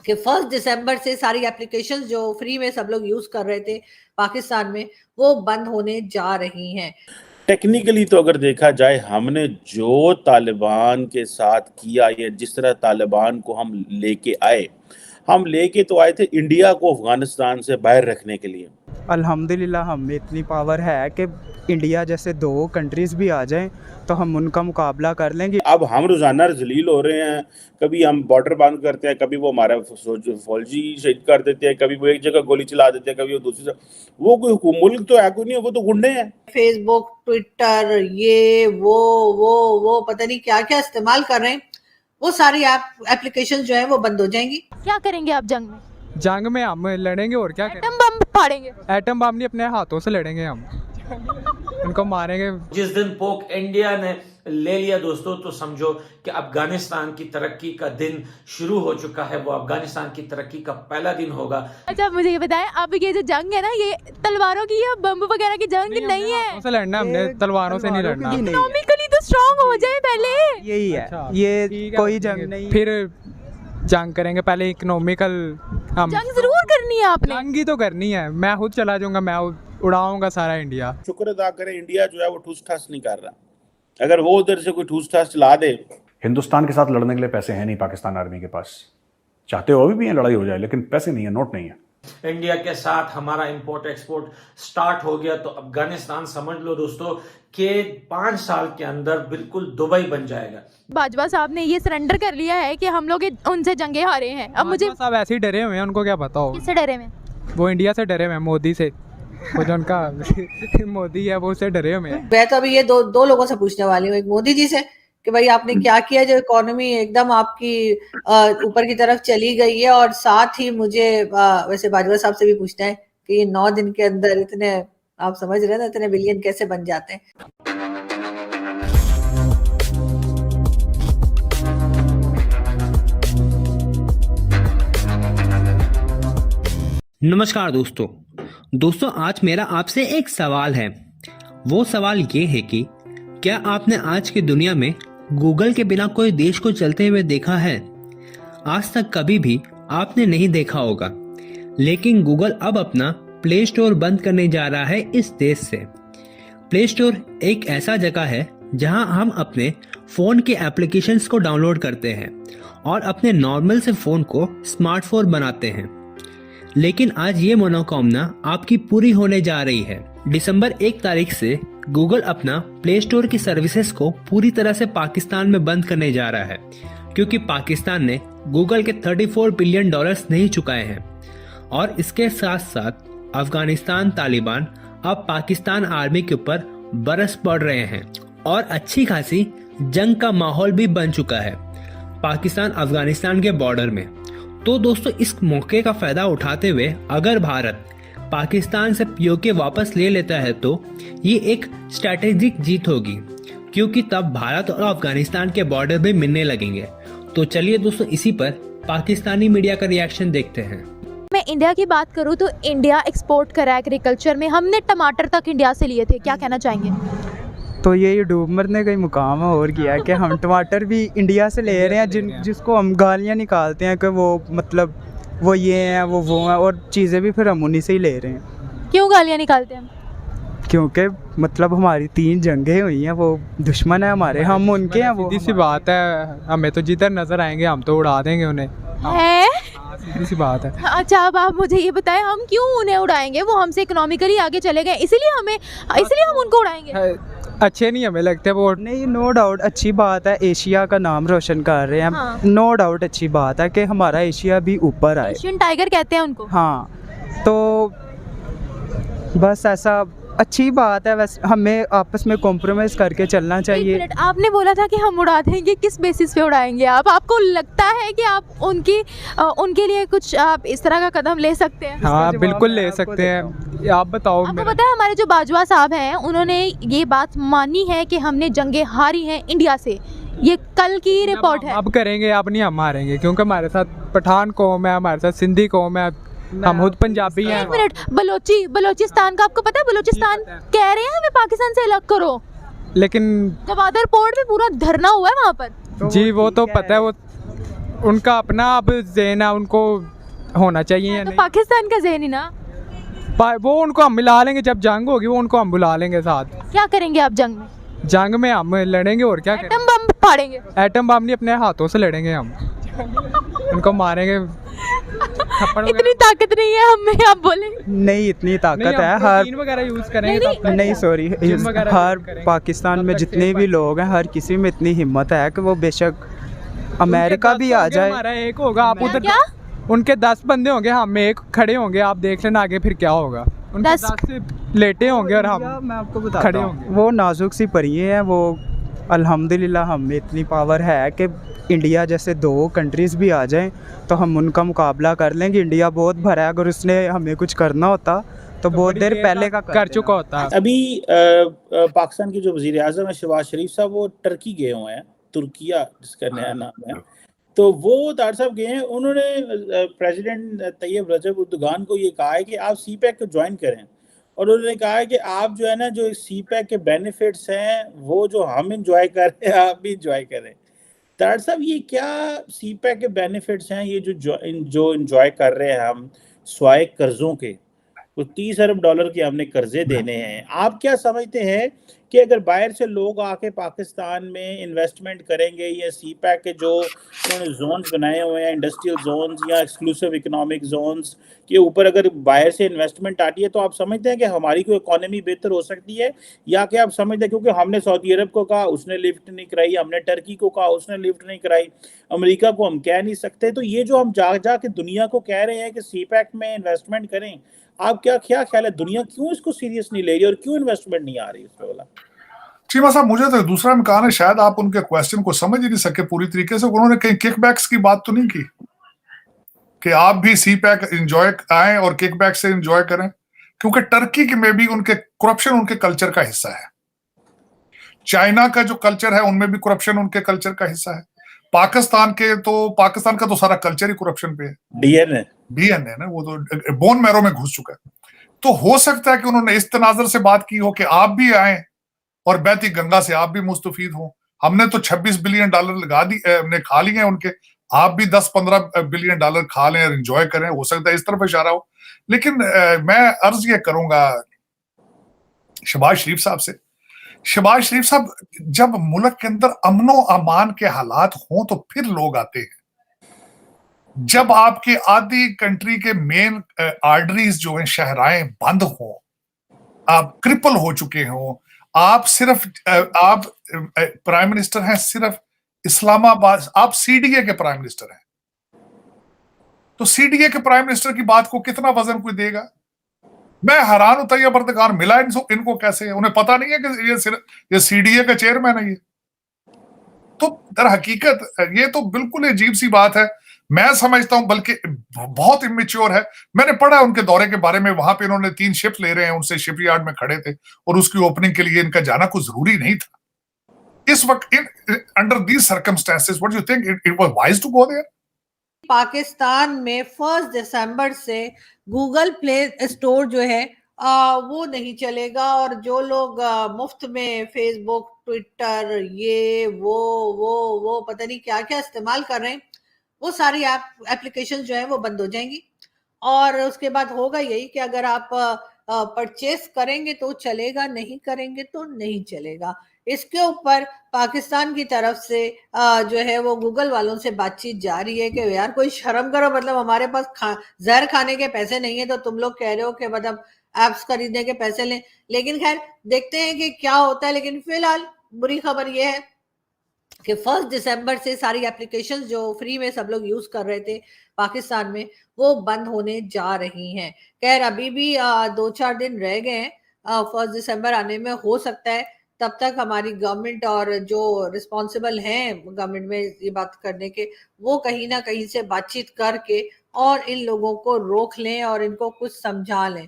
कि 1 दिसंबर से सारी एप्लीकेशंस जो फ्री में सब लोग यूज कर रहे थे पाकिस्तान में, वो बंद होने जा रही हैं। टेक्निकली तो अगर देखा जाए, हमने जो तालिबान के साथ किया, या जिस तरह तालिबान को हम लेके तो आए थे इंडिया को अफगानिस्तान से बाहर रखने के लिए। अल्हम्दुलिल्लाह हम में इतनी पावर है कि इंडिया जैसे 2 कंट्रीज़ भी आ जाएं तो हम उनका मुकाबला कर लेंगे। अब हम रोज़ाना जलील हो रहे हैं, कभी हम बॉर्डर बंद करते हैं, कभी वो हमारा फौजी शहीद कर देते हैं, कभी वो एक जगह गोली चला देते हैं, कभी वो दूसरी जगह। वो कोई मुल्क तो है कोई नहीं, वो तो गुंडे हैं। फेसबुक, ट्विटर, ये वो पता नहीं क्या क्या इस्तेमाल कर रहे हैं, वो सारी एप्लीकेशन जो है वो बंद हो जाएंगी। क्या करेंगे आप जंग में? जंग में हम लड़ेंगे और क्या एटम बम फाड़ेंगे? एटम बम नहीं, अपने हाथों से लड़ेंगे हम उनको मारेंगे। जिस दिन पोक इंडिया ने ले लिया दोस्तों, तो समझो कि अफगानिस्तान की तरक्की का दिन शुरू हो चुका है। वो अफगानिस्तान की तरक्की का पहला दिन होगा। अच्छा मुझे ये बताएं, अब ये जो जंग है ना, ये तलवारों की या बम वगैरह की जंग नहीं है। हाथों से लड़ना हमने, तलवारों से नहीं लड़ना। इकोनॉमिकली तो स्ट्रांग हो जाए पहले, यही है। अच्छा, ये कोई जंग नहीं, फिर जंग करेंगे। पहले इकोनॉमिकल हम जंग जरूर करनी है आपने। जंग ही तो करनी है। मैं खुद चला जाऊंगा, मैं उड़ाऊंगा सारा इंडिया। शुक्र अदा करें, इंडिया जो है वो ठूस ठास नहीं कर रहा। अगर वो उधर से कोई ठूस ठास चला दे। हिंदुस्तान के साथ लड़ने के लिए पैसे हैं नहीं पाकिस्तान आर्मी के पास। चाहते हो अभी भी है लड़ाई हो जाए, लेकिन पैसे नहीं है, नोट नहीं है। इंडिया के साथ हमारा इंपोर्ट एक्सपोर्ट स्टार्ट हो गया, तो अफगानिस्तान समझ लो दोस्तों कि 5 साल के अंदर बिल्कुल दुबई बन जाएगा। बाजवा साहब ने ये सरेंडर कर लिया है कि हम लोग उनसे जंगे हारे हैं। अब मुझे सब ऐसे ही डरे हुए हैं, उनको क्या पता हो। किससे डरे हुए? वो इंडिया से डरे हुए हैं, मोदी से। वो जो उनका मोदी है वो उससे डरे हुए हैं। मैं तो अभी ये दो लोगों से पूछने वाली हूँ, एक मोदी जी से कि भाई आपने क्या किया जो इकोनॉमी एकदम आपकी ऊपर की तरफ चली गई है, और साथ ही मुझे वैसे बाजवा साहब से भी पूछना है कि ये 9 दिन के अंदर इतने, आप समझ रहे हैं ना, इतने बिलियन कैसे बन जाते हैं। नमस्कार दोस्तों आज मेरा आपसे एक सवाल है। वो सवाल ये है कि क्या आपने आज की दुनिया में गूगल के बिना कोई देश को चलते हुए देखा है? आज तक कभी भी आपने नहीं देखा होगा, लेकिन गूगल अब अपना प्ले स्टोर बंद करने जा रहा है इस देश से। प्ले स्टोर एक ऐसा जगह है जहां हम अपने फ़ोन के एप्लीकेशंस को डाउनलोड करते हैं और अपने नॉर्मल से फ़ोन को स्मार्टफोन बनाते हैं। लेकिन आज ये मनोकामना आपकी पूरी होने जा रही है। दिसंबर 1 तारीख से गूगल अपना प्ले स्टोर की सर्विसेज को पूरी तरह से पाकिस्तान में बंद करने जा रहा है, क्योंकि पाकिस्तान ने गूगल के $34 बिलियन नहीं चुकाए हैं। और इसके साथ साथ अफगानिस्तान तालिबान अब पाकिस्तान आर्मी के ऊपर बरस पड़ रहे हैं और अच्छी खासी जंग का माहौल भी बन चुका है पाकिस्तान अफगानिस्तान के बॉर्डर में। तो दोस्तों, इस मौके का फायदा उठाते हुए अगर भारत पाकिस्तान से पीओके वापस ले लेता है तो ये एक स्ट्रैटेजिक जीत होगी, क्योंकि तब भारत और अफगानिस्तान के बॉर्डर भी मिलने लगेंगे। तो चलिए दोस्तों, इसी पर पाकिस्तानी मीडिया का रिएक्शन देखते हैं। मैं इंडिया की बात करूं तो इंडिया एक्सपोर्ट करा एग्रीकल्चर में, हमने टमाटर तक इंडिया से लिए थे। क्या कहना चाहेंगे? तो ये डूब मरने का ही मुकाम है और किया कि हम टमाटर भी इंडिया से ले रहे हैं, जिसको हम गालियाँ निकालते हैं कि वो मतलब वो ये हैं वो हैं, और चीज़ें भी फिर हम उन्हीं से ही ले रहे हैं। क्यों गालियाँ निकालते हैं? क्योंकि मतलब हमारी 3 जंगें हुई हैं, वो दुश्मन है हमारे, हम उनके हैं। वो सीधी सी बात है, हमें तो जिधर नजर आएंगे हम तो उड़ा देंगे उन्हें। है? सीधी सी बात है। अच्छा, अब आप मुझे ये बताएं, हम क्यों उन्हें उड़ाएंगे? वो हमसे इकोनॉमिकली आगे चले गए, इसलिए हम उनको उड़ाएंगे। अच्छे नहीं हमें लगते वो। नहीं, नो डाउट अच्छी बात है, एशिया का नाम रोशन कर रहे हैं। हाँ। नो डाउट अच्छी बात है कि हमारा एशिया भी ऊपर आए। एशियन टाइगर कहते हैं उनको। हाँ, तो बस ऐसा अच्छी बात है। वैसे हमें आपस में कॉम्प्रोमाइज़ करके चलना चाहिए। 1 मिनट, आपने बोला था कि हम उड़ा देंगे, किस बेसिस पे उड़ाएंगे आप? आपको लगता है कि आप उनके लिए कुछ आप इस तरह का कदम ले सकते हैं? हाँ बिल्कुल ले सकते हैं। आप बताओ। आपको पता है हमारे जो बाजवा साहब हैं, उन्होंने ये बात मानी है कि हमने जंगें हारी हैं इंडिया से। ये कल की रिपोर्ट है। अब करेंगे, अब नहीं हम हारेंगे, क्योंकि हमारे साथ पठान कौम है, हमारे साथ सिंधी कौम है, हम खुद पंजाबी हैं। 1 मिनट, बलोचिस्तान का आपको पता है? बलोचिस्तान कह रहे हैं हमें पाकिस्तान से अलग करो, लेकिन गवादर पोर्ट में पूरा धरना हुआ है वहाँ पर। जी वो तो पता है, वो उनका अपना अब ज़हन है, उनको होना चाहिए या तो नहीं। पाकिस्तान का ज़हन ही ना। वो उनको हम मिला लेंगे, जब जंग होगी वो उनको हम बुला लेंगे साथ। क्या करेंगे आप जंग में? जंग में हम लड़ेंगे और क्या एटम बम फाड़ेंगे? एटम बम नहीं, अपने हाथों से लड़ेंगे हम। उनको मारेंगे, थप्पड़ वगैरह। इतनी ताकत नहीं है हमें, आप बोले। नहीं इतनी ताकत नहीं, है हम हर प्रोटीन वगैरह यूज़ करेंगे नहीं, तब तक। नहीं सॉरी जिम वगैरह हर यूज़ करेंगे। पाकिस्तान तब में तक जितने सेफ भी है। लोग हैं हर किसी में इतनी हिम्मत है कि वो बेशक अमेरिका भी आ जाए। हमारा एक होगा, आप उधर क्या? उनके 10 बंदे होंगे, हम एक खड़े होंगे, आप देख लेना आगे फिर क्या होगा। उनके 10 10 से लेटे होंगे और हम मैं आपको बताता खड़े हूँ, होंगे। वो नाजुक सी परियां हैं। वो अल्हम्दुलिल्लाह हम में इतनी पावर है कि इंडिया जैसे 2 कंट्रीज़ भी आ जाएं तो हम उनका मुकाबला कर लेंगे। इंडिया बहुत भरा है, अगर उसने हमें कुछ करना होता तो बहुत बड़ी देर पहले का कर चुका होता। अभी पाकिस्तान के जो वज़ीर आज़म है शहबाज शरीफ साहब, वो टर्की गए हुए हैं, तुर्किया जिसका नया नाम है। तो वो तार साहब गए हैं, उन्होंने प्रेसिडेंट तैयब रजब उर्दगान को ये कहा है कि आप सीपैक को ज्वाइन करें, और उन्होंने कहा है कि आप जो है ना, जो सीपैक के बेनिफिट्स हैं वो जो हम इंजॉय कर रहे हैं आप भी इंजॉय करें। तार साहब, ये क्या सीपैक के बेनिफिट्स हैं, ये जो इंजॉय कर रहे हैं हम स्वाय कर्जों के, तो 30 अरब डॉलर के हमने कर्जे देने हैं। आप क्या समझते हैं कि अगर बाहर से लोग आके पाकिस्तान में इन्वेस्टमेंट करेंगे, या सीपैक के जो उन्होंने जोन्स बनाए हुए हैं, इंडस्ट्रियल जोन्स या एक्सक्लूसिव इकोनॉमिक जोन्स के ऊपर अगर बाहर से इन्वेस्टमेंट आती है, तो आप समझते हैं कि हमारी कोई इकोनॉमी बेहतर हो सकती है? या कि आप समझते हैं क्योंकि हमने सऊदी अरब को कहा उसने लिफ्ट नहीं कराई, हमने टर्की को कहा उसने लिफ्ट नहीं कराई, अमेरिका को हम कह नहीं सकते, तो ये जो हम जा के दुनिया को कह रहे हैं कि सीपैक में इन्वेस्टमेंट करें, आप क्या ख्याल है, दुनिया क्यों इसको सीरियस नहीं ले रही और क्यों इन्वेस्टमेंट नहीं आ रही इसमें वाला? चीमा साहब, मुझे तो दूसरा में कहा ना, शायद आप उनके क्वेश्चन को समझ ही नहीं सके पूरी तरीके से। उन्होंने कहीं किकबैक्स की बात तो नहीं की कि आप भी सीपैक एंजॉय आए और किकबैक से एंजॉय करें, क्योंकि टर्की में भी उनके करप्शन उनके कल्चर का हिस्सा है। चाइना का जो कल्चर है उनमें भी करप्शन उनके कल्चर का हिस्सा है। पाकिस्तान का तो सारा कल्चर ही करप्शन पे है। डीएनए ना, वो तो बोन मैरो में घुस चुका है। तो हो सकता है कि उन्होंने इस तनाजर से बात की हो कि आप भी आए और बहती गंगा से आप भी मुस्तफीद हो। हमने तो 26 बिलियन डॉलर लगा दी, हमने खा लिए हैं उनके, आप भी 10-15 बिलियन डॉलर खा लें और एंजॉय करें। हो सकता है इस तरफ इशारा हो। लेकिन मैं अर्ज ये करूंगा शहबाज शरीफ साहब से, शहबाज शरीफ साहब, जब मुल्क के अंदर अमनो अमान के हालात हों तो फिर लोग आते हैं। जब आपके आधी कंट्री के मेन आर्टरीज जो हैं, शहराएं बंद हों, आप क्रिपल हो चुके हों, आप प्राइम मिनिस्टर हैं सिर्फ इस्लामाबाद, आप सीडीए के प्राइम मिनिस्टर हैं, तो सीडीए के प्राइम मिनिस्टर की बात को कितना वजन कोई देगा? मैं हैरान हूं, तैयब अर्दगान मिला इनको कैसे? उन्हें पता नहीं है कि ये सीडीए का चेयरमैन है ये। तो दर हकीकत ये तो बिल्कुल अजीब सी बात है। मैं समझता हूं बल्कि बहुत इमेच्योर है। मैंने पढ़ा उनके दौरे के बारे में, वहां पे इन्होंने 3 शिप ले रहे हैं, उनसे शिपयार्ड में खड़े थे और उसकी ओपनिंग के लिए इनका जाना कुछ जरूरी नहीं था इस वक्त। Under these circumstances, what do you think it was wise to go there? Pakistan में 1 दिसंबर से गूगल प्ले स्टोर जो है वो नहीं चलेगा, और जो लोग मुफ्त में फेसबुक, ट्विटर, ये वो पता नहीं क्या क्या इस्तेमाल कर रहे हैं, वो सारी एप्लीकेशन जो है वो बंद हो जाएंगी। और उसके बाद होगा यही कि अगर आप परचेस करेंगे तो चलेगा, नहीं करेंगे तो नहीं चलेगा। इसके ऊपर पाकिस्तान की तरफ से जो है वो गूगल वालों से बातचीत जारी है कि यार कोई शर्म करो, मतलब हमारे पास जहर खाने के पैसे नहीं है तो तुम लोग कह रहे हो कि मतलब एप्स खरीदने के पैसे लें। लेकिन खैर देखते हैं कि क्या होता है। लेकिन फिलहाल बुरी खबर ये है कि 1 दिसंबर से सारी एप्लीकेशंस जो फ्री में सब लोग यूज कर रहे थे पाकिस्तान में, वो बंद होने जा रही हैं। खैर अभी भी 2-4 दिन रह गए हैं 1 दिसंबर आने में। हो सकता है तब तक हमारी गवर्नमेंट और जो रिस्पॉन्सिबल हैं गवर्नमेंट में ये बात करने के, वो कहीं ना कहीं से बातचीत करके और इन लोगों को रोक लें और इनको कुछ समझा लें।